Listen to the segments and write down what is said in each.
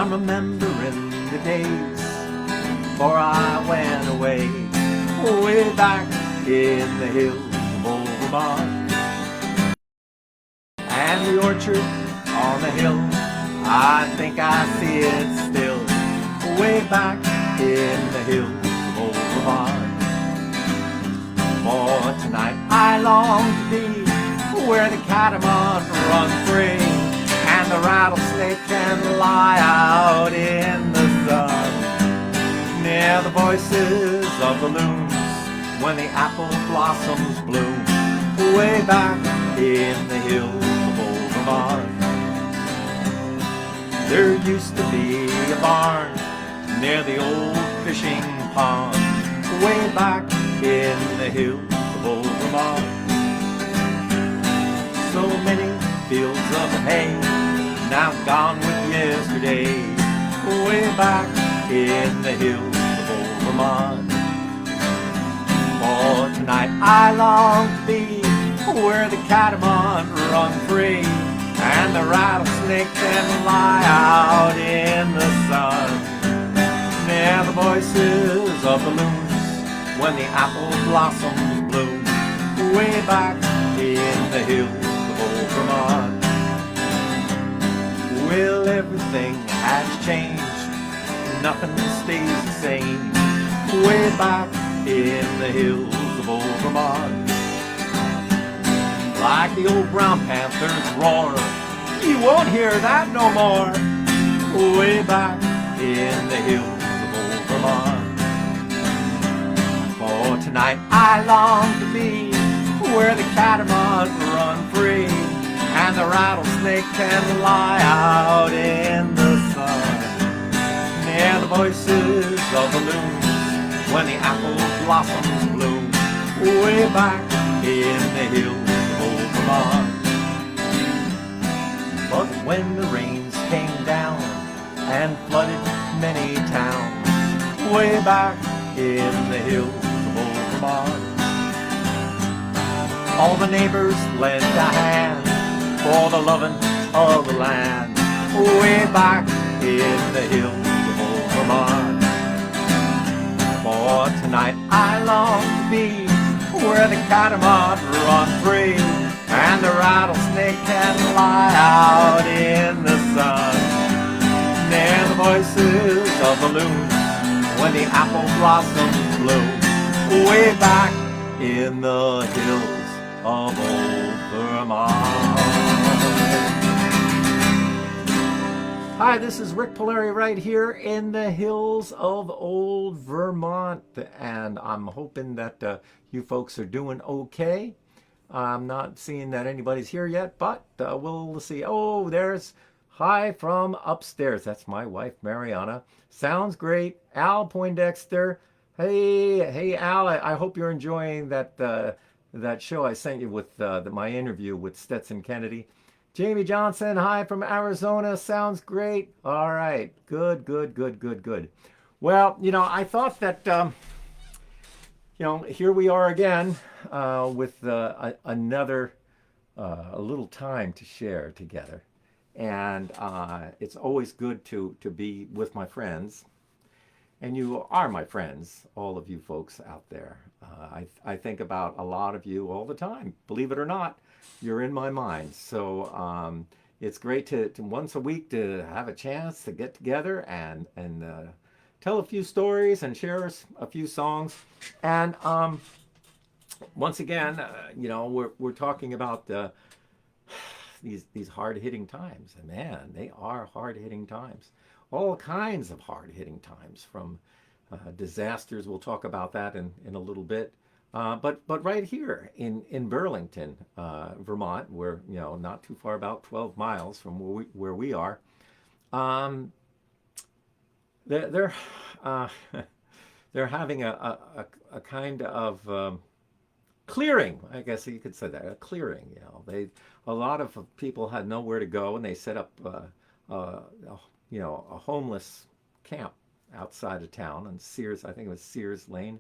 I'm remembering the days before I went away, way back in the hills of old Vermont. And the orchard on the hill, I think I see it still, way back in the hills of old Vermont. For tonight I long to be where the catamount run free and the rattlesnake can lie out in the sun, near the voices of the loons when the apple blossoms bloom, way back in the hills of old Vermont. There used to be a barn near the old fishing pond, way back in the hills of old Vermont. So many fields of hay now gone with yesterday, way back in the hills of old Vermont. For tonight I long to be where the catamount run free and the rattlesnake can lie out in the sun, near the voices of the loons when the apple blossoms bloom, way back in the hills of old Vermont. Well, everything has changed, nothing stays the same, way back in the hills of old Vermont. Like the old brown panther's roar, you won't hear that no more, way back in the hills of old Vermont. For tonight I long to be where the catamount run free and the rattlesnake can lie out in the sun, near the voices of the loons when the apple blossoms bloom, way back in the hills of old Vermont. But when the rains came down and flooded many towns, way back in the hills of old Vermont, all the neighbors lent a hand for the loving of the land, way back in the hills of old Vermont. For tonight I long to be where the catamount run free and the rattlesnake can lie out in the sun, near the voices of the loons when the apple blossoms bloom, way back in the hills of old Vermont. Hi, this is Rik Palieri right here in the hills of old Vermont, and I'm hoping that you folks are doing okay. I'm not seeing that anybody's here yet, but we'll see. Oh, there's hi from upstairs. That's my wife, Mariana. Sounds great. Al Poindexter. Hey, Al. I hope you're enjoying that show I sent you with my interview with Stetson Kennedy. Jamie Johnson, hi from Arizona. Sounds great. All right. Good. Well, I thought that, here we are again with another a little time to share together. And it's always good to be with my friends. And you are my friends, all of you folks out there. I think about a lot of you all the time. Believe it or not, you're in my mind. So it's great to once a week to have a chance to get together and tell a few stories and share a few songs. And once again, we're talking about these hard-hitting times. And man, they are hard-hitting times. All kinds of hard-hitting times, from disasters. We'll talk about that in a little bit. But right here in Burlington, Vermont, we're not too far, about 12 miles from where we are. They're having a kind of clearing, I guess you could say that, a clearing. A lot of people had nowhere to go, and they set up a homeless camp outside of town on Sears, I think it was Sears Lane,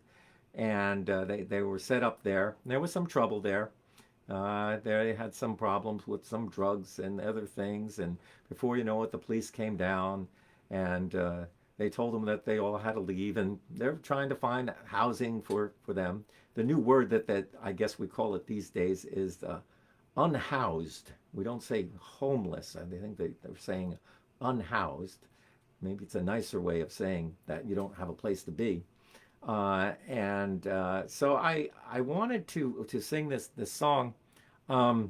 and they were set up there. There was some trouble there. They had some problems with some drugs and other things, and before you know it, the police came down and they told them that they all had to leave, and they're trying to find housing for them. The new word that I guess we call it these days is unhoused. We don't say homeless. I think they're saying unhoused. Maybe it's a nicer way of saying that you don't have a place to be. So I wanted to sing this song. I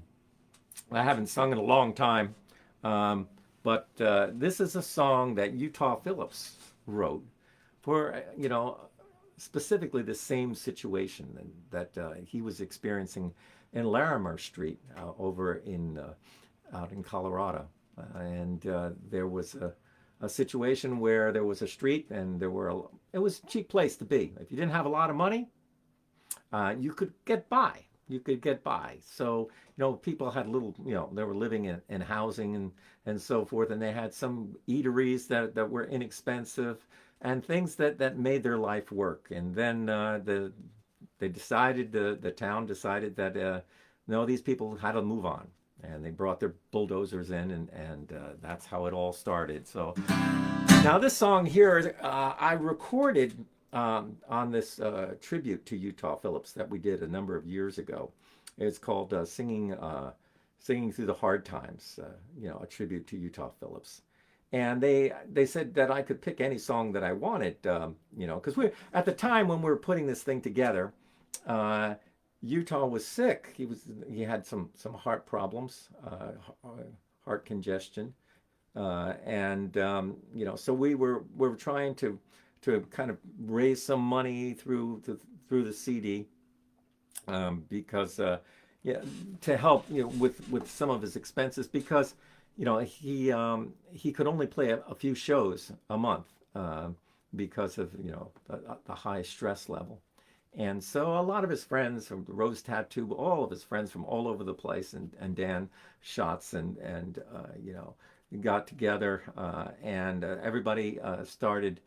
haven't sung in a long time, but this is a song that Utah Phillips wrote for, specifically the same situation that he was experiencing in Larimer Street over out in Colorado. There was a situation where there was a street, and it was a cheap place to be. If you didn't have a lot of money, you could get by. So, people had little, they were living in housing and so forth, and they had some eateries that were inexpensive and things that made their life work. And then the town decided that, no, these people had to move on. And they brought their bulldozers in, and that's how it all started. So now this song here, I recorded on this tribute to Utah Phillips that we did a number of years ago. It's called Singing Through the Hard Times, a tribute to Utah Phillips. And they said that I could pick any song that I wanted, because at the time when we were putting this thing together, Utah was sick. He had some heart problems, heart congestion, so we were trying to kind of raise some money through the CD, because to help with some of his expenses, because he could only play a few shows a month because of the high stress level. And so a lot of his friends from Rose Tattoo, all of his friends from all over the place, and Dan Schatz and got together, and everybody started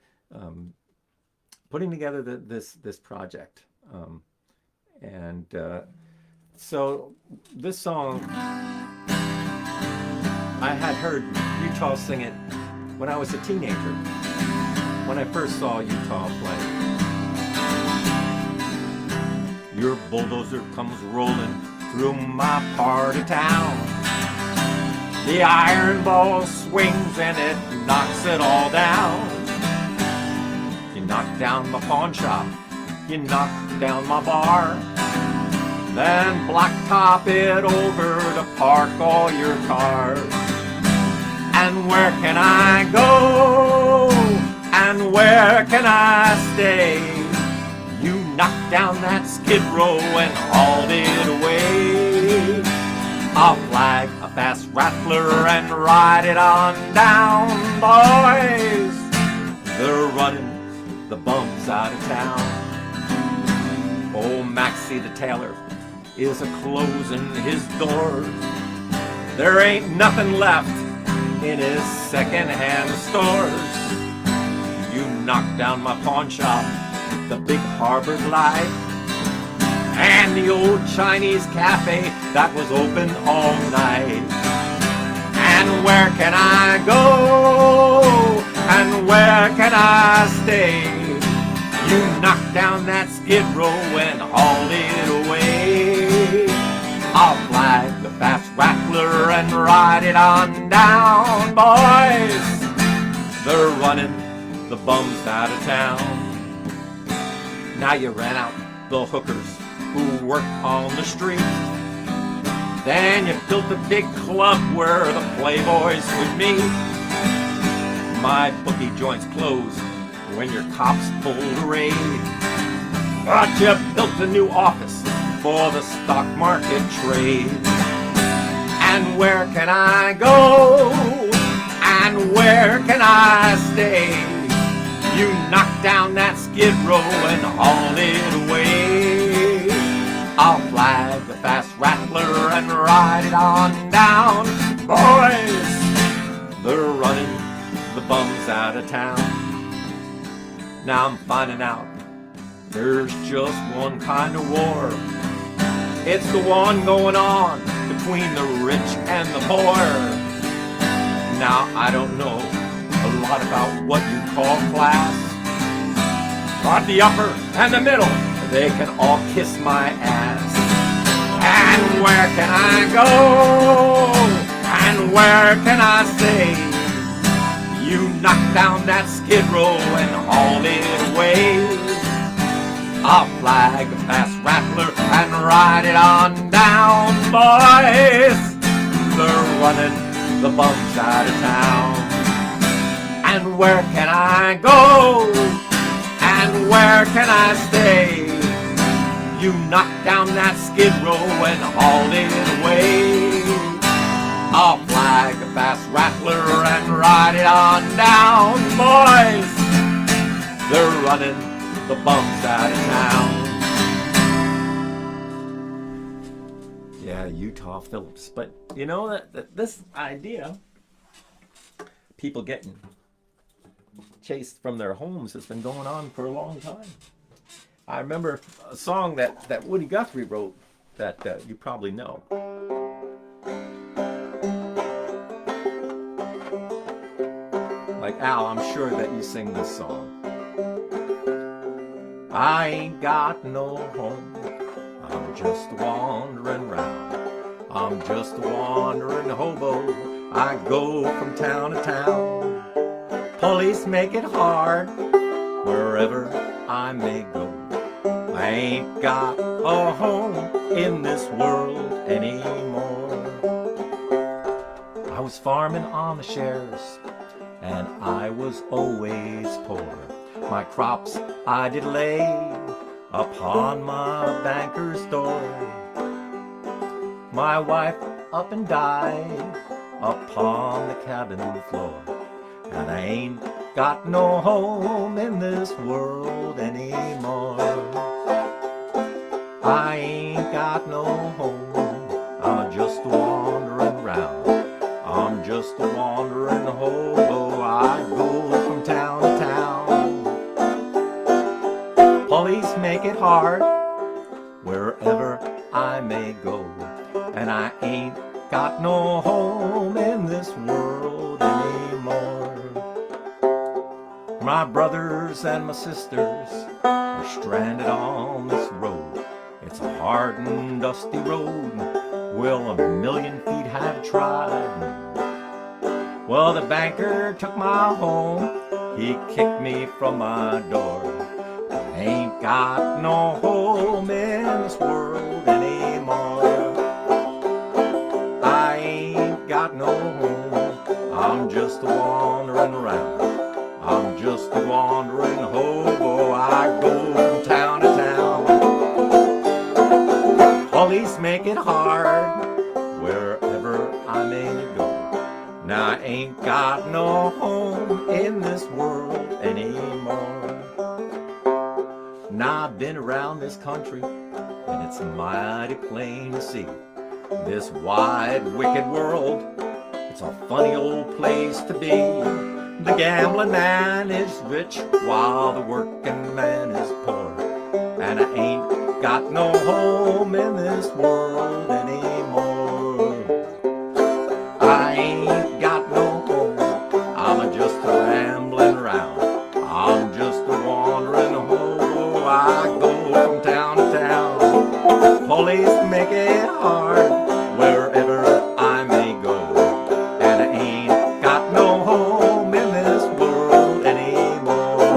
putting together this project. So this song, I had heard Utah sing it when I was a teenager, when I first saw Utah play. Your bulldozer comes rolling through my part of town. The iron ball swings and it knocks it all down. You knock down my pawn shop, you knock down my bar, then blacktop it over to park all your cars. And where can I go? And where can I stay? You knocked down that skid row and hauled it away. I'll flag a fast rattler and ride it on down, boys. They're running the bums out of town. Old Maxie the tailor is a-closing his doors. There ain't nothing left in his second-hand stores. You knocked down my pawn shop, the Big Harbor Light, and the old Chinese cafe that was open all night. And where can I go? And where can I stay? You knocked down that skid row and hauled it away. I'll flag the fast rattler and ride it on down, boys. They're running the bums out of town. Now you ran out the hookers who work on the street. Then you built a big club where the playboys would meet. My bookie joints closed when your cops pulled a raid. But you built a new office for the stock market trade. And where can I go? And where can I stay? You knocked down that skid row and hauled it away. I'll flag the fast rattler and ride it on down, boys. They're running the bums out of town. Now I'm finding out there's just one kind of war. It's the one going on between the rich and the poor. Now I don't know a lot about what you call class. But the upper and the middle, they can all kiss my ass. And where can I go? And where can I stay? You knock down that skid row and haul it away. I'll flag a fast rattler and ride it on down, boys. They're running the bums out of town. And where can I go? And where can I stay? You knock down that skid row and haul it away. I'll flag a fast rattler and ride it on down, boys. They're running the bums out of town. Yeah, Utah Phillips. But you know that this idea, people getting chased from their homes, has been going on for a long time. I remember a song that Woody Guthrie wrote that you probably know. Like, Al, I'm sure that you sing this song. I ain't got no home, I'm just wandering round. I'm just a wandering hobo, I go from town to town. Police make it hard wherever I may go. I ain't got a home in this world anymore. I was farming on the shares, and I was always poor. My crops I did lay upon my banker's door. My wife up and died upon the cabin floor. And I ain't got no home in this world anymore. I ain't got no home, I'm just wandering round. I'm just a wandering hobo, I go from town to town. Police make it hard wherever I may go. And I ain't got no home in this world anymore. My brothers and my sisters are stranded on this road. It's a hard and dusty road, well, a million feet have tried. Well, the banker took my home, he kicked me from my door. I ain't got no home in this world anymore. I ain't got no home, I'm just a wandering around. I'm just a wandering hobo, I go from town to town. Police make it hard wherever I may go. Now I ain't got no home in this world anymore. Now I've been around this country, and it's mighty plain to see. This wide, wicked world, it's a funny old place to be. The gambling man is rich while the working man is poor. And I ain't got no home in this world anymore. I ain't got no home, I'm just a rambling around. I'm just a wandering hobo, I go from town to town. Police make it hard wherever I may go. And I ain't got no home in this world anymore.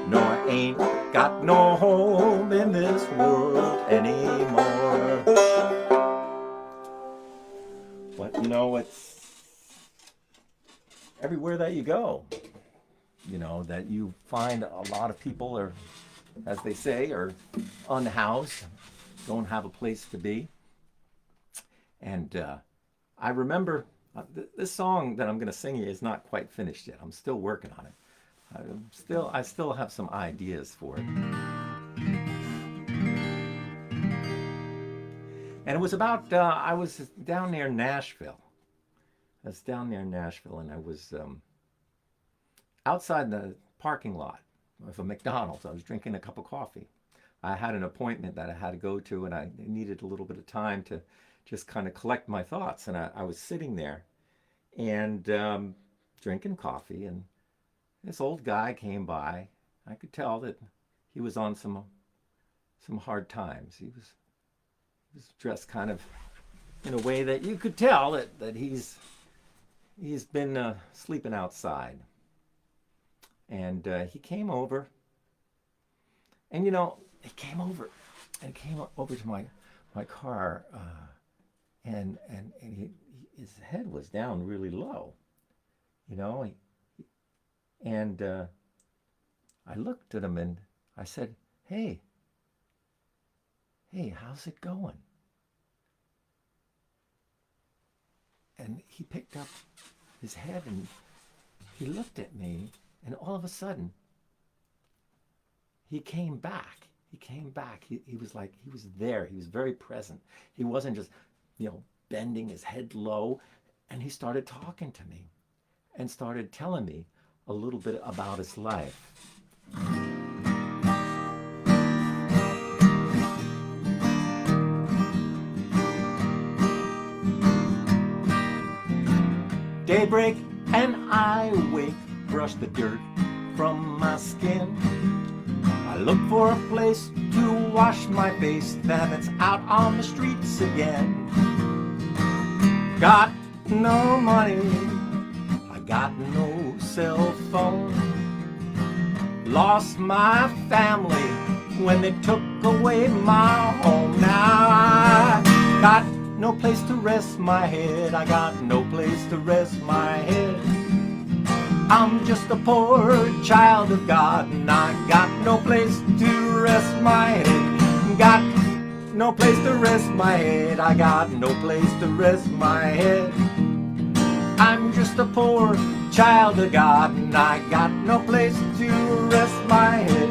No, I ain't got no home in this world anymore. But you know, it's everywhere that you go, you know, that you find a lot of people are, as they say, are unhoused, don't have a place to be. And I remember this song that I'm going to sing you is not quite finished yet. I'm still working on it. I still have some ideas for it. And it was about, I was down near Nashville. I was down near Nashville, and I was outside the parking lot of a McDonald's. I was drinking a cup of coffee. I had an appointment that I had to go to, and I needed a little bit of time to just kind of collect my thoughts. And I was sitting there, and drinking coffee, and this old guy came by. I could tell that he was on some hard times. He was dressed kind of in a way that you could tell that he's been sleeping outside. And he came over, and he came over to my car, and his head was down really low, and I looked at him and I said, hey, how's it going? And he picked up his head and he looked at me, and all of a sudden he came back. He was like, he was there. He was very present. He wasn't just, bending his head low. And he started talking to me and started telling me a little bit about his life. Daybreak and I wake, brush the dirt from my skin. I look for a place to wash my face, then it's out on the streets again. Got no money, I got no cell phone. Lost my family when they took away my home. Now I got no place to rest my head, I got no place to rest my head. I'm just a poor child of God, and I got no place to rest my head. Got no place to rest my head, I got no place to rest my head. I'm just a poor child of God, and I got no place to rest my head.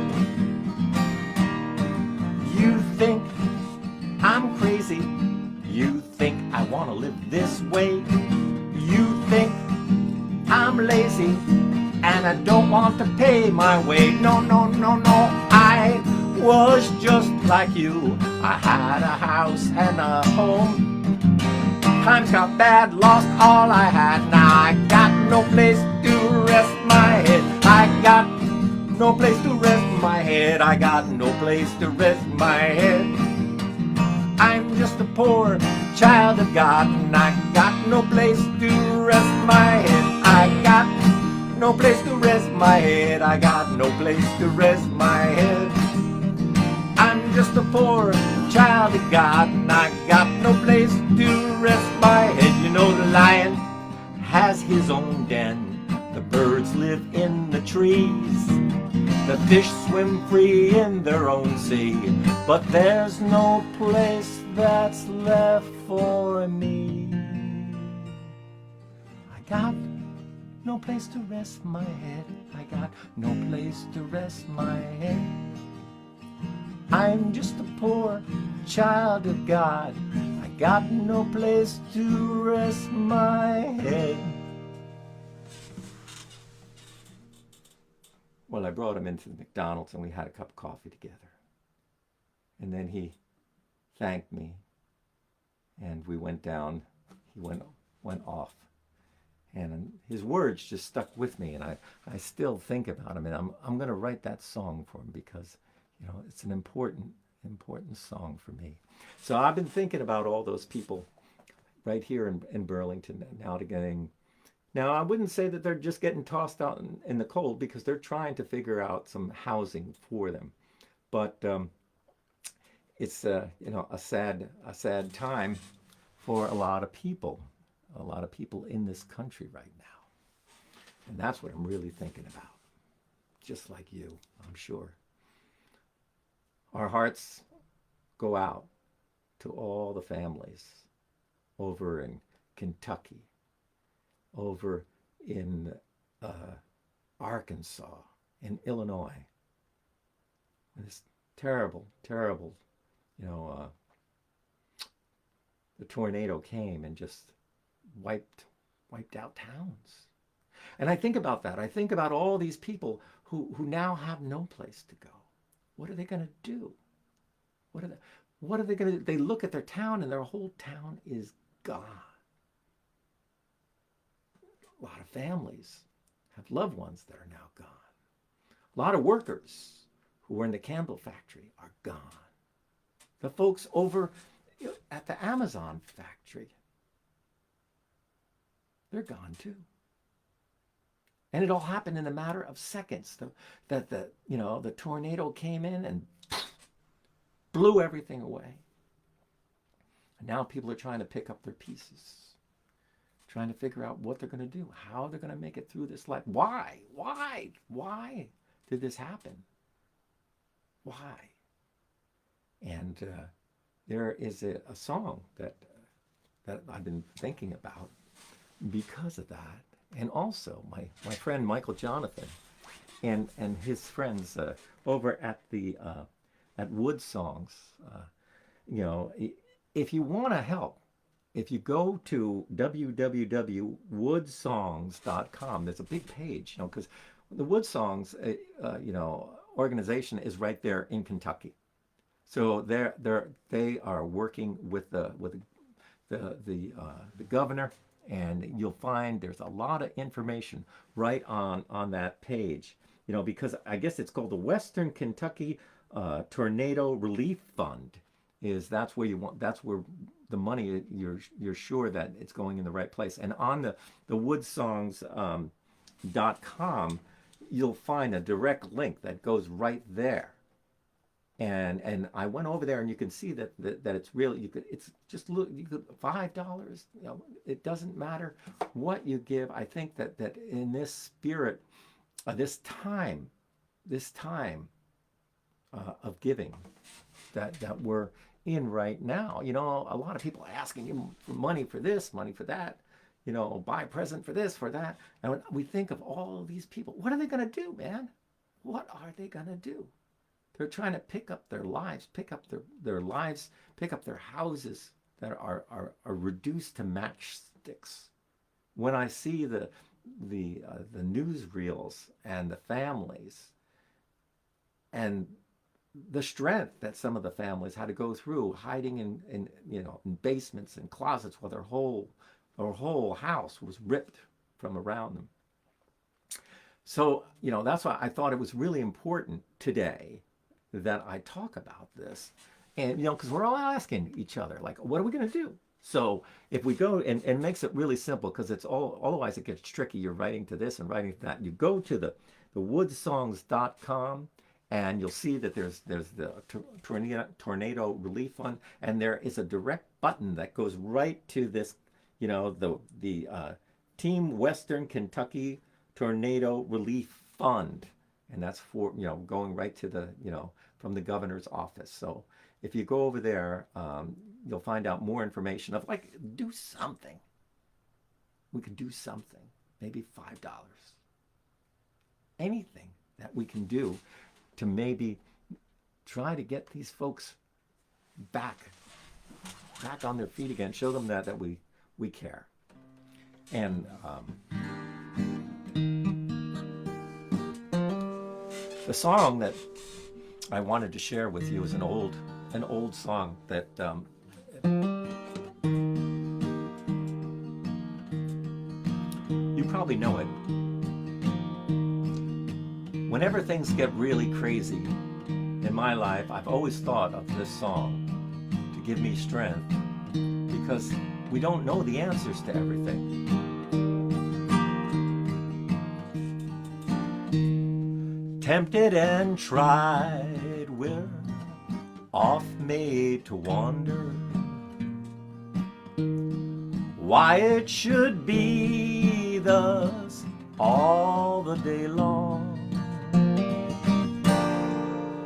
You think I'm crazy, you think I want to live this way. You think I'm lazy and I don't want to pay my way. No, I was just like you. I had a house and a home. Times got bad, lost all I had. Now I got no place to rest my head. I got no place to rest my head. I got no place to rest my head. I'm just a poor child of God, and I got no place to rest my head. I got no place to rest my head. I got no place to rest my head. I'm just a poor child of God, and I got no place to rest my head. You know the lion has his own den, the birds live in the trees, the fish swim free in their own sea, but there's no place that's left for me. I got no place to rest my head. I got no place to rest my head. I'm just a poor child of God. I got no place to rest my head. Well, I brought him into the McDonald's and we had a cup of coffee together. And then he thanked me and we went down. He went off. And his words just stuck with me, and I still think about him, and I'm going to write that song for him because, it's an important song for me. So I've been thinking about all those people right here in Burlington now I wouldn't say that they're just getting tossed out in the cold, because they're trying to figure out some housing for them. But it's a sad time for a lot of people in this country right now. And that's what I'm really thinking about. Just like you, I'm sure. Our hearts go out to all the families over in Kentucky, over in Arkansas, in Illinois. And this terrible, the tornado came and just wiped out towns. And I think about that. I think about all these people who now have no place to go. What are they going to do? What are they going to do? They look at their town and their whole town is gone. A lot of families have loved ones that are now gone. A lot of workers who were in the Campbell factory are gone. The folks over at the Amazon factory, they're gone too. And it all happened in a matter of seconds. The tornado came in and blew everything away. And now people are trying to pick up their pieces, trying to figure out what they're going to do, how they're going to make it through this life. Why did this happen? Why? And there is a song that I've been thinking about because of that. And also my friend Michael Jonathan and his friends over at the at Wood Songs, if you want to help, if you go to www.woodsongs.com, there's a big page, because the Wood Songs, organization is right there in Kentucky. So they are working with the governor, and you'll find there's a lot of information right on that page. Because I guess it's called the Western Kentucky Tornado Relief Fund. That's where the money, you're sure that it's going in the right place. And on the woodsongs.com, you'll find a direct link that goes right there. And I went over there, and you can see that it's really, you could $5, it doesn't matter what you give. I think that in this spirit, this time of giving that we're in right now, a lot of people asking you for money for this, money for that, buy a present for this, for that. And when we think of all of these people, what are they going to do, man? What are they going to do? They're trying to pick up their lives, pick up their houses that are reduced to matchsticks. When I see the newsreels and the families and the strength that some of the families had to go through, hiding in basements and closets while their whole house was ripped from around them. So, that's why I thought it was really important today that I talk about this. And, because we're all asking each other, like, what are we going to do? So if we go, and it makes it really simple, because it's otherwise it gets tricky. You're writing to this and writing to that. You go to the woodsongs.com, and you'll see that there's the Tornado Relief Fund, and there is a direct button that goes right to this, the Team Western Kentucky Tornado Relief Fund. And that's for, going right to the, from the governor's office. So if you go over there, you'll find out more information of, like, do something. We could do something, maybe $5. Anything that we can do to maybe try to get these folks back on their feet again, show them that we care. And the song that I wanted to share with you is an old song that you probably know it. Whenever things get really crazy in my life, I've always thought of this song to give me strength, because we don't know the answers to everything. Tempted and tried, we're off made to wander. Why it should be thus all the day long,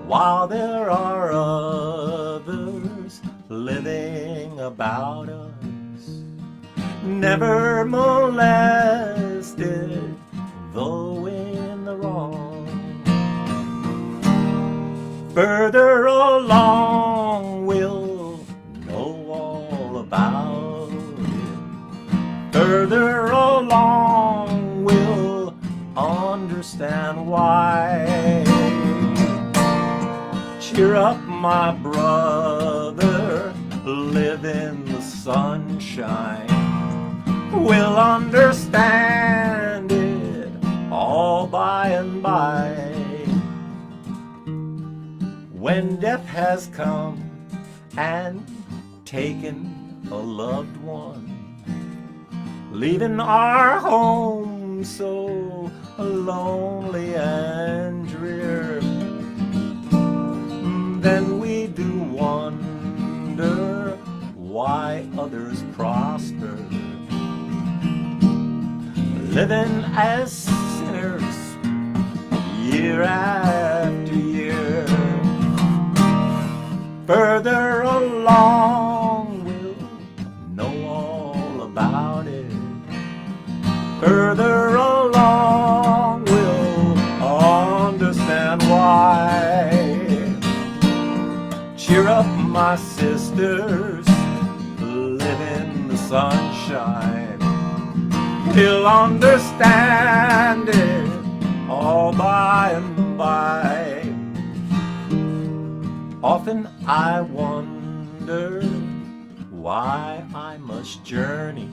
while there are others living about us, never molested, though in the wrong. Further along we'll know all about it. Further along we'll understand why. Cheer up, my brother, live in the sunshine. We'll understand it all by and by. When death has come and taken a loved one, leaving our home so lonely and drear, then we do wonder why others prosper, living as sinners year after year. Further along we'll know all about it. Further along we'll understand why. Cheer up, my sisters, live in the sunshine. We'll understand it all by and by. Often I wonder why I must journey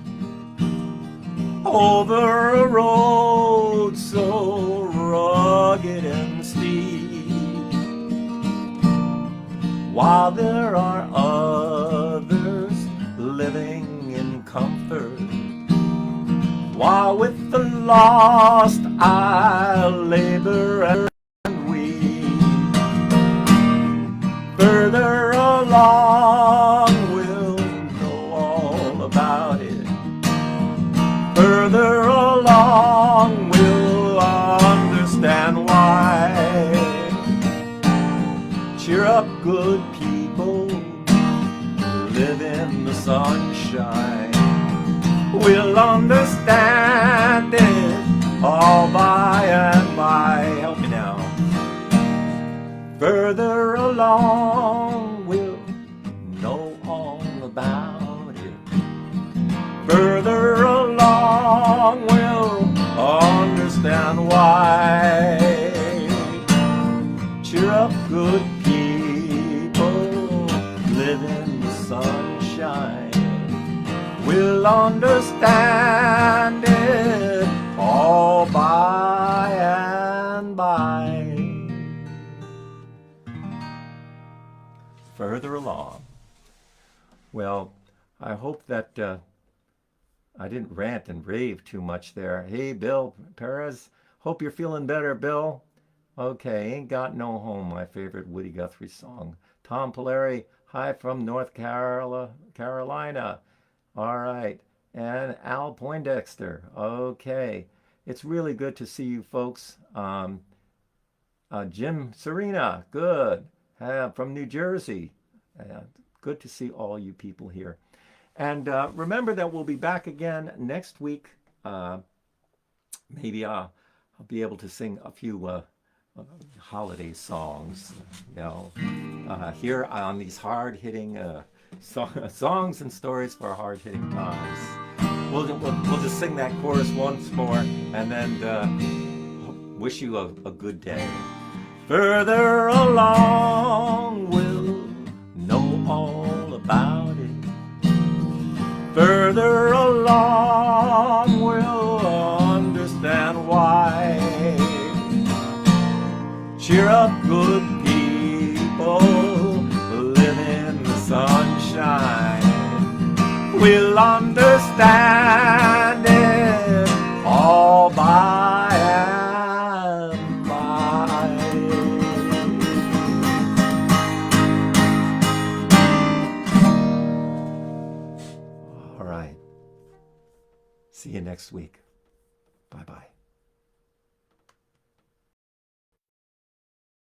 over a road so rugged and steep, while there are others living in comfort, while with the lost I'll labor and weep. Further along we'll know all about it. Further along we'll understand why. Cheer up, good people, live in the sunshine. We'll understand it all by and by. Help me now. Further along we'll know all about it. Further along we'll understand why. Cheer up, good people, live in the sunshine. We'll understand it all by and by. Further along. Well, I hope that I didn't rant and rave too much there. Hey, Bill Perez, hope you're feeling better, Bill. Okay, Ain't Got No Home, my favorite Woody Guthrie song. Tom Palieri, hi from North Carolina. All right, and Al Poindexter. Okay, it's really good to see you folks. Jim Serena, good. From New Jersey. Good to see all you people here. And remember that we'll be back again next week. Maybe I'll be able to sing a few holiday songs, here on these hard-hitting songs and stories for hard-hitting times. We'll just sing that chorus once more and then wish you a good day. Further along we'll know all about it. Further along we'll understand why. Cheer up, good people, live in the sunshine. We'll understand it all by and by. All right. See you next week. Bye-bye.